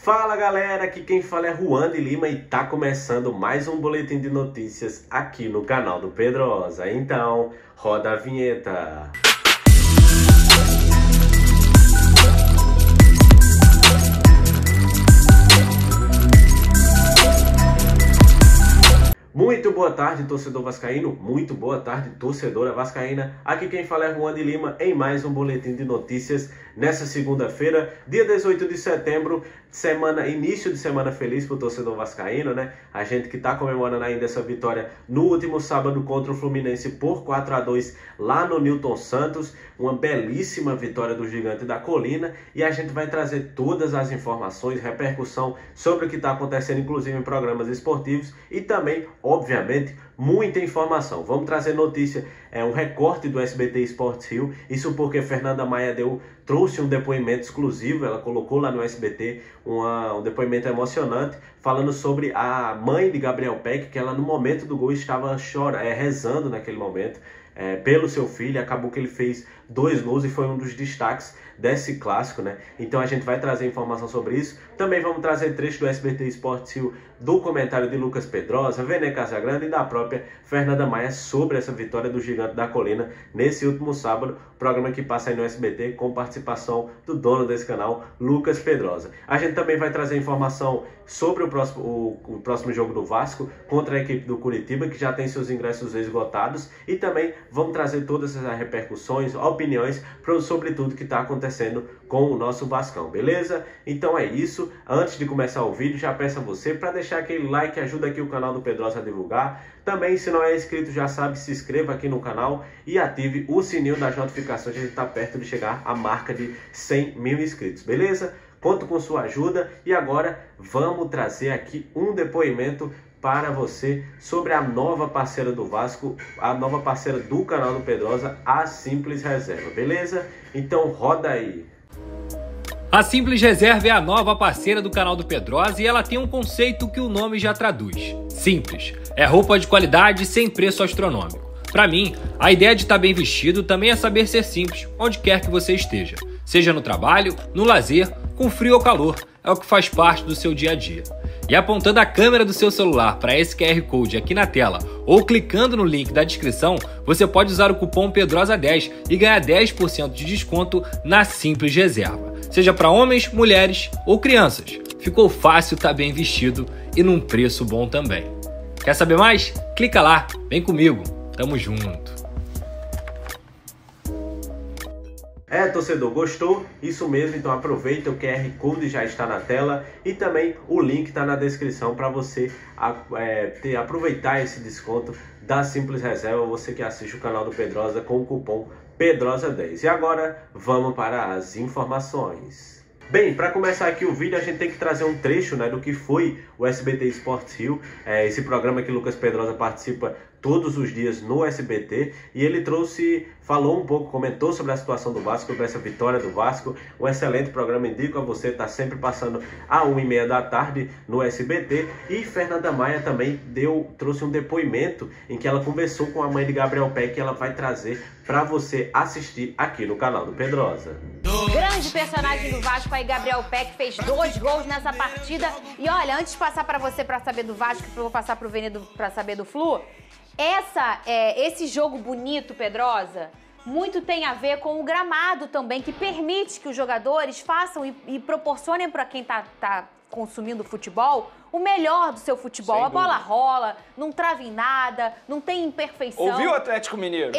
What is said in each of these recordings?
Fala galera, aqui quem fala é Juan de Lima e tá começando mais um boletim de notícias aqui no canal do Pedrosa. Então, roda a vinheta. Muito boa tarde, torcedor vascaíno. Muito boa tarde, torcedora vascaína. Aqui quem fala é Juan de Lima em mais um boletim de notícias nessa segunda-feira, dia 18 de setembro, início de semana feliz para o torcedor vascaíno, né? A gente que está comemorando ainda essa vitória no último sábado contra o Fluminense por 4-2 lá no Newton Santos, uma belíssima vitória do Gigante da Colina, e a gente vai trazer todas as informações, repercussão sobre o que está acontecendo, inclusive em programas esportivos e também, obviamente, muita informação. Vamos trazer notícia, um recorte do SBT Sports Rio, isso porque Fernanda Maia trouxe um depoimento exclusivo, ela colocou lá no SBT um depoimento emocionante, falando sobre a mãe de Gabriel Peck, que ela no momento do gol estava rezando naquele momento, pelo seu filho. Acabou que ele fez 2 gols e foi um dos destaques desse clássico, né? Então a gente vai trazer informação sobre isso. Também vamos trazer trecho do SBT Sports Rio, do comentário de Lucas Pedrosa, Vene Casagrande e da própria Fernanda Maia sobre essa vitória do Gigante da Colina nesse último sábado, programa que passa aí no SBT com participação do dono desse canal, Lucas Pedrosa. A gente também vai trazer informação sobre o próximo jogo do Vasco contra a equipe do Curitiba, que já tem seus ingressos esgotados, e também vamos trazer todas essas repercussões, opiniões sobre tudo que está acontecendo com o nosso Vascão, beleza? Então é isso. Antes de começar o vídeo, já peço a você para deixar aquele like que ajuda aqui o canal do Pedrosa a divulgar. Também, se não é inscrito, já sabe, se inscreva aqui no canal e ative o sininho das notificações. A gente está perto de chegar à marca de 100 mil inscritos, beleza? Conto com sua ajuda e agora vamos trazer aqui um depoimento para você sobre a nova parceira do Vasco, a nova parceira do canal do Pedrosa, a Simples Reserva, beleza? Então roda aí! A Simples Reserva é a nova parceira do canal do Pedrosa e ela tem um conceito que o nome já traduz. Simples. É roupa de qualidade sem preço astronômico. Para mim, a ideia de estar bem vestido também é saber ser simples, onde quer que você esteja. Seja no trabalho, no lazer, com frio ou calor, é o que faz parte do seu dia a dia. E apontando a câmera do seu celular para esse QR Code aqui na tela ou clicando no link da descrição, você pode usar o cupom PEDROSA10 e ganhar 10% de desconto na Simples Reserva. Seja para homens, mulheres ou crianças. Ficou fácil estar bem vestido e num preço bom também. Quer saber mais? Clica lá, vem comigo, tamo junto. Torcedor, gostou? Isso mesmo, então aproveita, o QR Code já está na tela e também o link está na descrição para você aproveitar esse desconto da Simples Reserva, você que assiste o canal do Pedrosa com o cupom PEDROSA10. E agora, vamos para as informações. Bem, para começar aqui o vídeo, a gente tem que trazer um trecho, né, do que foi o SBT Sports Rio, esse programa que Lucas Pedrosa participa todos os dias no SBT, e ele falou um pouco, comentou sobre a situação do Vasco, sobre essa vitória do Vasco. Um excelente programa, indico a você, está sempre passando às 1h30 da tarde no SBT. E Fernanda Maia também trouxe um depoimento em que ela conversou com a mãe de Gabriel Peck, que ela vai trazer para você assistir aqui no canal do Pedrosa. Grande personagem do Vasco aí, Gabriel Peck, fez 2 gols nessa partida. E olha, antes de passar para você para saber do Vasco, eu vou passar para o Vene para saber do Flu. Esse jogo bonito, Pedrosa, muito tem a ver com o gramado também, que permite que os jogadores façam e proporcionem para quem tá consumindo futebol o melhor do seu futebol. Sem a bola rola, não trava em nada, não tem imperfeição. Ouviu o Atlético Mineiro?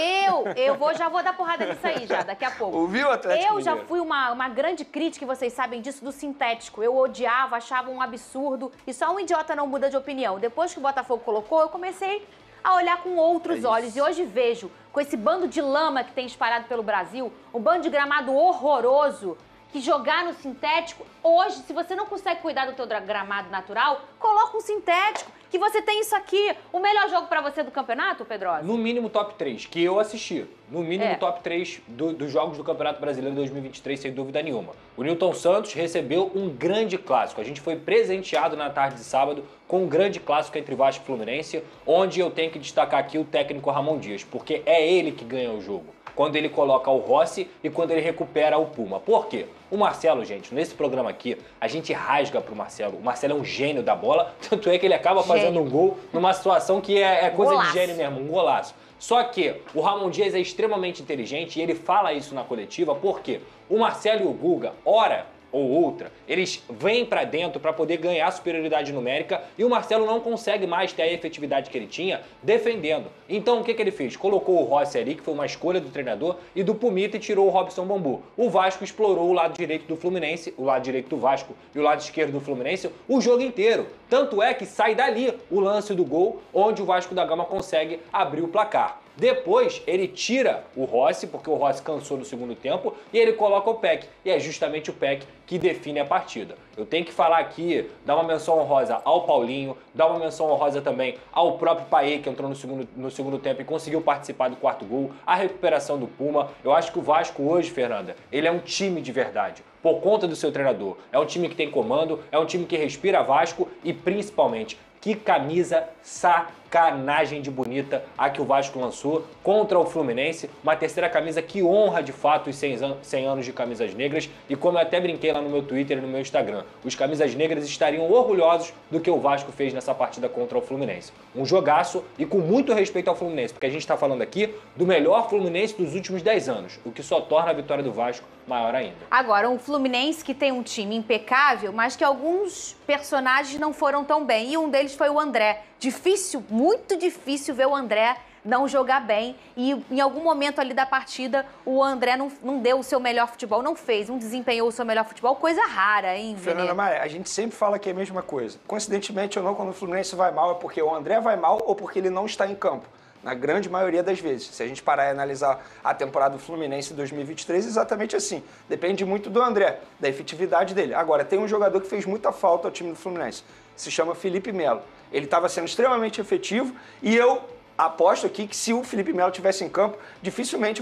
Já vou dar porrada nisso aí já, daqui a pouco. Ouviu o Atlético Mineiro? Eu já fui uma grande crítica, e vocês sabem disso, do sintético. Eu odiava, achava um absurdo, e só um idiota não muda de opinião. Depois que o Botafogo colocou, eu comecei a olhar com outros olhos. E hoje vejo, com esse bando de lama que tem espalhado pelo Brasil, um bando de gramado horroroso, que jogar no sintético, hoje, se você não consegue cuidar do teu gramado natural, coloca um sintético, que você tem isso aqui. O melhor jogo pra você do campeonato, Pedrosa? No mínimo top 3, que eu assisti. No mínimo top 3 dos jogos do Campeonato Brasileiro 2023, sem dúvida nenhuma. O Nilton Santos recebeu um grande clássico. A gente foi presenteado na tarde de sábado com um grande clássico entre Vasco e Fluminense, onde eu tenho que destacar aqui o técnico Ramon Dias, porque é ele que ganha o jogo. Quando ele coloca o Rossi e quando ele recupera o Puma. Por quê? O Marcelo, gente, nesse programa aqui, a gente rasga pro Marcelo. O Marcelo é um gênio da bola, tanto é que ele acaba fazendo um gol numa situação que é coisa Golaço. de gênio mesmo, um golaço. Só que o Ramon Dias é extremamente inteligente e ele fala isso na coletiva porque o Marcelo e o Guga, ora ou outra, eles vêm pra dentro pra poder ganhar superioridade numérica e o Marcelo não consegue mais ter a efetividade que ele tinha defendendo. Então o que ele fez? Colocou o Rossi ali, que foi uma escolha do treinador, e do Pumita e tirou o Robson Bambu. O Vasco explorou o lado direito do Fluminense, o lado direito do Vasco e o lado esquerdo do Fluminense o jogo inteiro. Tanto é que sai dali o lance do gol, onde o Vasco da Gama consegue abrir o placar. Depois, ele tira o Rossi, porque o Rossi cansou no segundo tempo, e ele coloca o Peck. E é justamente o Peck que define a partida. Eu tenho que falar aqui, dar uma menção honrosa ao Paulinho, dar uma menção honrosa também ao próprio Paê, que entrou no segundo tempo e conseguiu participar do quarto gol, a recuperação do Puma. Eu acho que o Vasco hoje, Fernanda, ele é um time de verdade, por conta do seu treinador. É um time que tem comando, é um time que respira Vasco e, principalmente, que camisa sacanagem de bonita a que o Vasco lançou contra o Fluminense. Uma terceira camisa que honra de fato os 100 anos de camisas negras. E como eu até brinquei lá no meu Twitter e no meu Instagram, os camisas negras estariam orgulhosos do que o Vasco fez nessa partida contra o Fluminense. Um jogaço e com muito respeito ao Fluminense, porque a gente está falando aqui do melhor Fluminense dos últimos 10 anos, o que só torna a vitória do Vasco maior ainda. Agora, um Fluminense que tem um time impecável, mas que alguns personagens não foram tão bem. E um deles foi o André. Difícil, muito difícil ver o André não jogar bem. E em algum momento ali da partida, o André não deu o seu melhor futebol, não desempenhou o seu melhor futebol. Coisa rara, hein, Fernanda Maia, a gente sempre fala que é a mesma coisa. Coincidentemente ou não, quando o Fluminense vai mal, é porque o André vai mal ou porque ele não está em campo. Na grande maioria das vezes. Se a gente parar e analisar a temporada do Fluminense em 2023, exatamente assim. Depende muito do André, da efetividade dele. Agora, tem um jogador que fez muita falta ao time do Fluminense. Se chama Felipe Melo. Ele estava sendo extremamente efetivo e eu aposto aqui que se o Felipe Melo tivesse em campo, dificilmente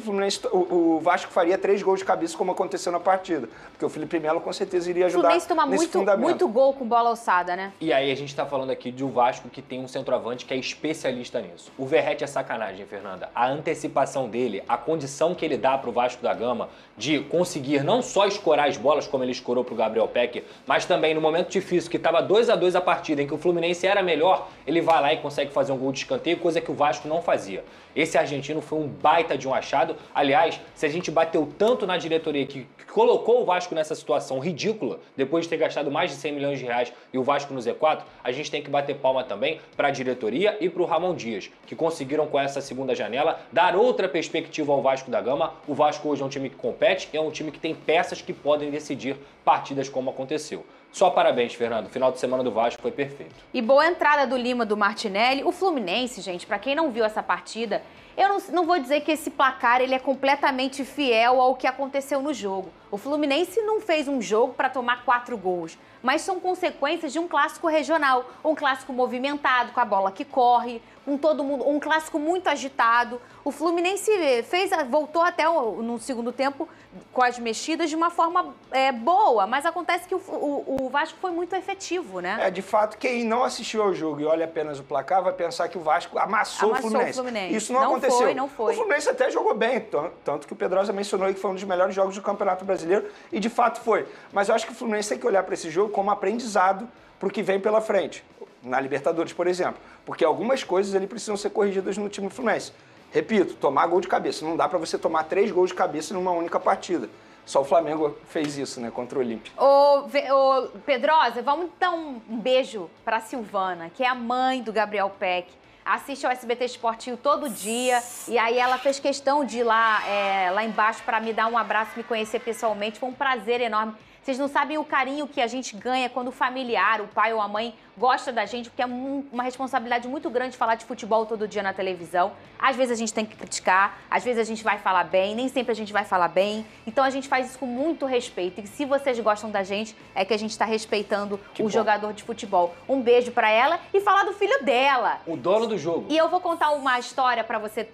o Vasco faria 3 gols de cabeça como aconteceu na partida. Porque o Felipe Melo com certeza iria ajudar nesse fundamento. O Fluminense toma muito gol com bola alçada, né? E aí a gente tá falando aqui de um Vasco que tem um centroavante que é especialista nisso. O Verratti é sacanagem, Fernanda. A antecipação dele, a condição que ele dá pro Vasco da Gama de conseguir não só escorar as bolas como ele escorou pro Gabriel Peck, mas também no momento difícil, que tava 2-2 a partida, em que o Fluminense era melhor, ele vai lá e consegue fazer um gol de escanteio, coisa que o Vasco não fazia. Esse argentino foi um baita de um achado. Aliás, se a gente bateu tanto na diretoria que colocou o Vasco nessa situação ridícula, depois de ter gastado mais de 100 milhões de reais e o Vasco no Z4, a gente tem que bater palma também para a diretoria e para o Ramon Dias, que conseguiram com essa segunda janela dar outra perspectiva ao Vasco da Gama. O Vasco hoje é um time que compete, é um time que tem peças que podem decidir partidas como aconteceu. Só parabéns, Fernando. O final de semana do Vasco foi perfeito. E boa entrada do Lima, do Martinelli. O Fluminense, gente, pra quem não viu essa partida, eu não vou dizer que esse placar ele é completamente fiel ao que aconteceu no jogo. O Fluminense não fez um jogo para tomar 4 gols, mas são consequências de um clássico regional, um clássico movimentado, com a bola que corre, com todo mundo, um clássico muito agitado. O Fluminense voltou até no segundo tempo com as mexidas de uma forma boa, mas acontece que o Vasco foi muito efetivo, né? De fato, quem não assistiu ao jogo e olha apenas o placar vai pensar que o Vasco amassou o Fluminense. Isso não aconteceu. Não foi. O Fluminense até jogou bem, tanto que o Pedrosa mencionou aí que foi um dos melhores jogos do Campeonato Brasileiro, e de fato foi. Mas eu acho que o Fluminense tem que olhar para esse jogo como aprendizado para o que vem pela frente, na Libertadores, por exemplo. Porque algumas coisas ali precisam ser corrigidas no time do Fluminense. Repito, tomar gol de cabeça. Não dá para você tomar 3 gols de cabeça numa única partida. Só o Flamengo fez isso, né, contra o Olímpia. Ô, Pedrosa, vamos dar um beijo pra Silvana, que é a mãe do Gabriel Peck. Assiste ao SBT Esportivo todo dia. E aí ela fez questão de ir lá embaixo para me dar um abraço, me conhecer pessoalmente. Foi um prazer enorme Vocês não sabem o carinho que a gente ganha quando o familiar, o pai ou a mãe gosta da gente, porque é uma responsabilidade muito grande falar de futebol todo dia na televisão. Às vezes a gente tem que criticar, às vezes a gente vai falar bem, nem sempre a gente vai falar bem. Então a gente faz isso com muito respeito. E se vocês gostam da gente, é que a gente está respeitando o jogador de futebol. Um beijo pra ela e falar do filho dela. O dono do jogo. E eu vou contar uma história pra você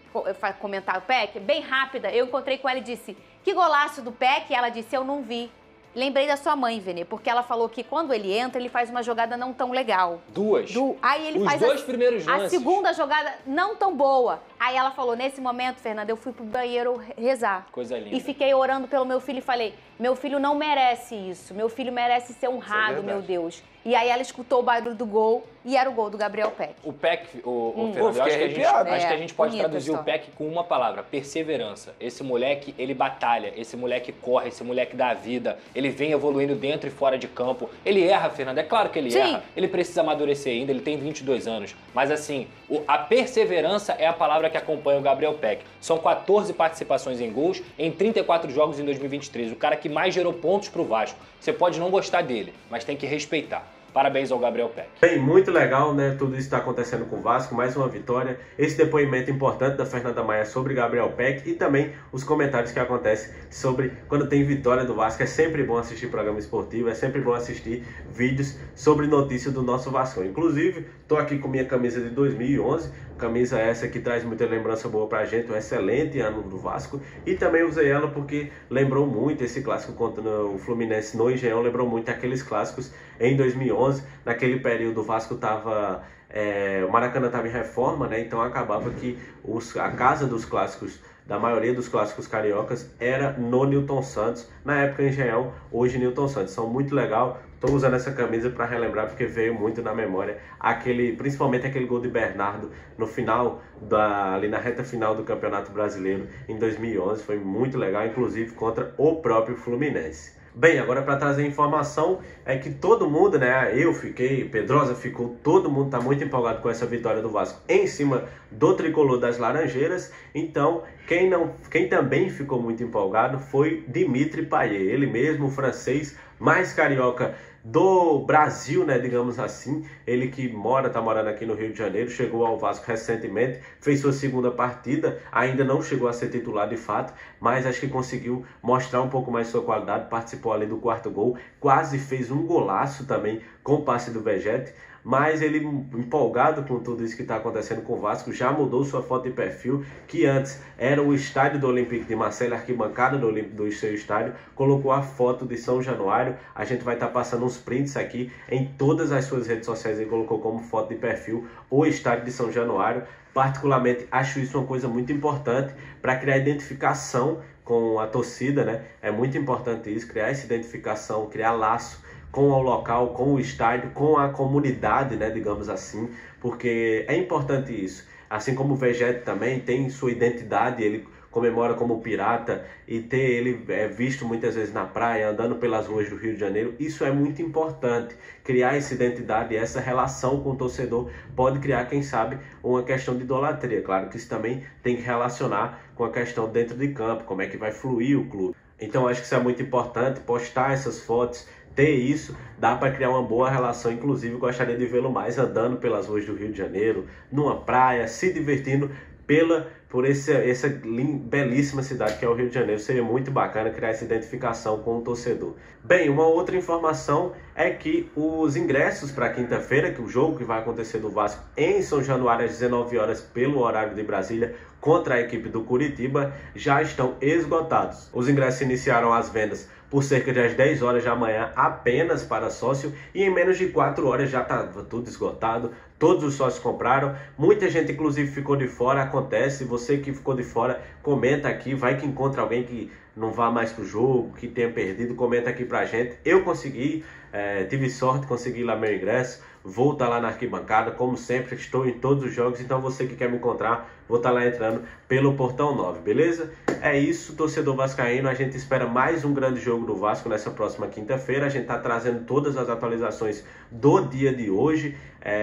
comentar o Peck, bem rápida. Eu encontrei com ela e disse, que golaço do Peck? E ela disse, eu não vi. Lembrei da sua mãe, Vene, porque ela falou que quando ele entra, ele faz uma jogada não tão legal. Duas. Aí ele faz dois primeiros lances. A segunda jogada não tão boa. Aí ela falou, nesse momento, Fernanda, eu fui pro banheiro rezar. Coisa linda. E fiquei orando pelo meu filho e falei, meu filho não merece isso. Meu filho merece ser honrado, meu Deus. E aí ela escutou o barulho do gol e era o gol do Gabriel Peck. O Peck, o Fernando, acho que a gente pode traduzir o Peck com uma palavra, perseverança. Esse moleque, ele batalha, esse moleque corre, esse moleque dá vida, ele vem evoluindo dentro e fora de campo. Ele erra, Fernando, é claro que ele erra. Ele precisa amadurecer ainda, ele tem 22 anos. Mas assim, a perseverança é a palavra que acompanha o Gabriel Peck. São 14 participações em gols em 34 jogos em 2023. O cara que mais gerou pontos pro Vasco. Você pode não gostar dele, mas tem que respeitar. Parabéns ao Gabriel Peck. Bem, muito legal, né? Tudo isso está acontecendo com o Vasco, mais uma vitória. Esse depoimento importante da Fernanda Maia sobre Gabriel Peck e também os comentários que acontecem sobre quando tem vitória do Vasco. É sempre bom assistir programa esportivo, é sempre bom assistir vídeos sobre notícias do nosso Vasco. Inclusive, estou aqui com minha camisa de 2011, camisa essa que traz muita lembrança boa pra gente, um excelente ano do Vasco. E também usei ela porque lembrou muito esse clássico contra o Fluminense no Engenhão, lembrou muito aqueles clássicos em 2011. Naquele período o Vasco estava... o Maracanã estava em reforma, né? Então acabava que a casa dos clássicos, da maioria dos clássicos cariocas, era no Newton Santos. Na época Engenhão, hoje Newton Santos. São muito legal. Estou usando essa camisa para relembrar porque veio muito na memória principalmente aquele gol de Bernardo no final, ali na reta final do Campeonato Brasileiro em 2011. Foi muito legal, inclusive contra o próprio Fluminense. Bem, agora para trazer informação é que todo mundo, né, eu fiquei, Pedrosa ficou, todo mundo está muito empolgado com essa vitória do Vasco em cima do tricolor das Laranjeiras. Então, quem também ficou muito empolgado foi Dimitri Payet, ele mesmo, o francês mais carioca do Brasil, né, digamos assim. Ele que tá morando aqui no Rio de Janeiro, chegou ao Vasco recentemente, fez sua segunda partida, ainda não chegou a ser titular de fato, mas acho que conseguiu mostrar um pouco mais sua qualidade, participou ali do quarto gol, quase fez um golaço também com o passe do Vegete. Mas ele, empolgado com tudo isso que está acontecendo com o Vasco, já mudou sua foto de perfil, que antes era o estádio do Olympique de Marseille, a arquibancada do seu estádio, colocou a foto de São Januário. A gente vai estar passando uns prints aqui em todas as suas redes sociais. Ele colocou como foto de perfil o estádio de São Januário. Particularmente, acho isso uma coisa muito importante para criar identificação com a torcida, né? É muito importante isso, criar essa identificação, criar laço com o local, com o estádio, com a comunidade, né, digamos assim, porque é importante isso. Assim como o Vegete também tem sua identidade, ele comemora como pirata, e ter ele visto muitas vezes na praia, andando pelas ruas do Rio de Janeiro, isso é muito importante. Criar essa identidade, essa relação com o torcedor pode criar, quem sabe, uma questão de idolatria. Claro que isso também tem que relacionar com a questão dentro de campo, como é que vai fluir o clube. Então acho que isso é muito importante, postar essas fotos, ter isso, dá para criar uma boa relação. Inclusive gostaria de vê-lo mais andando pelas ruas do Rio de Janeiro, numa praia, se divertindo por essa belíssima cidade que é o Rio de Janeiro. Seria muito bacana criar essa identificação com o torcedor. Bem, uma outra informação é que os ingressos para quinta-feira, que o jogo que vai acontecer do Vasco em São Januário às 19 horas pelo horário de Brasília contra a equipe do Curitiba, já estão esgotados. Os ingressos iniciaram as vendas por cerca de às 10 horas da manhã apenas para sócio, e em menos de 4 horas já estava tudo esgotado. Todos os sócios compraram, muita gente inclusive ficou de fora. Acontece, você que ficou de fora, comenta aqui, vai que encontra alguém que não vá mais pro jogo, que tenha perdido, comenta aqui pra gente. Eu consegui, tive sorte, consegui lá meu ingresso, vou estar lá na arquibancada, como sempre, estou em todos os jogos, então você que quer me encontrar, vou estar lá entrando pelo Portão 9, beleza? É isso, torcedor vascaíno, a gente espera mais um grande jogo do Vasco nessa próxima quinta-feira. A gente está trazendo todas as atualizações do dia de hoje.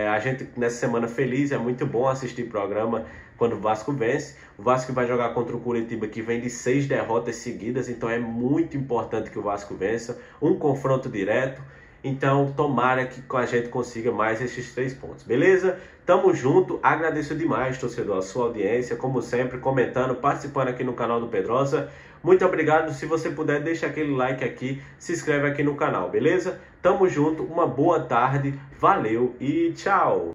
A gente nessa semana feliz, é muito bom assistir programa quando o Vasco vence. O Vasco vai jogar contra o Curitiba, que vem de 6 derrotas seguidas. seguidas, então é muito importante que o Vasco vença, um confronto direto. Então, tomara que a gente consiga mais esses 3 pontos, beleza? Tamo junto, agradeço demais, torcedor, a sua audiência, como sempre, comentando, participando aqui no canal do Pedrosa. Muito obrigado, se você puder, deixa aquele like aqui, se inscreve aqui no canal, beleza? Tamo junto, uma boa tarde, valeu e tchau!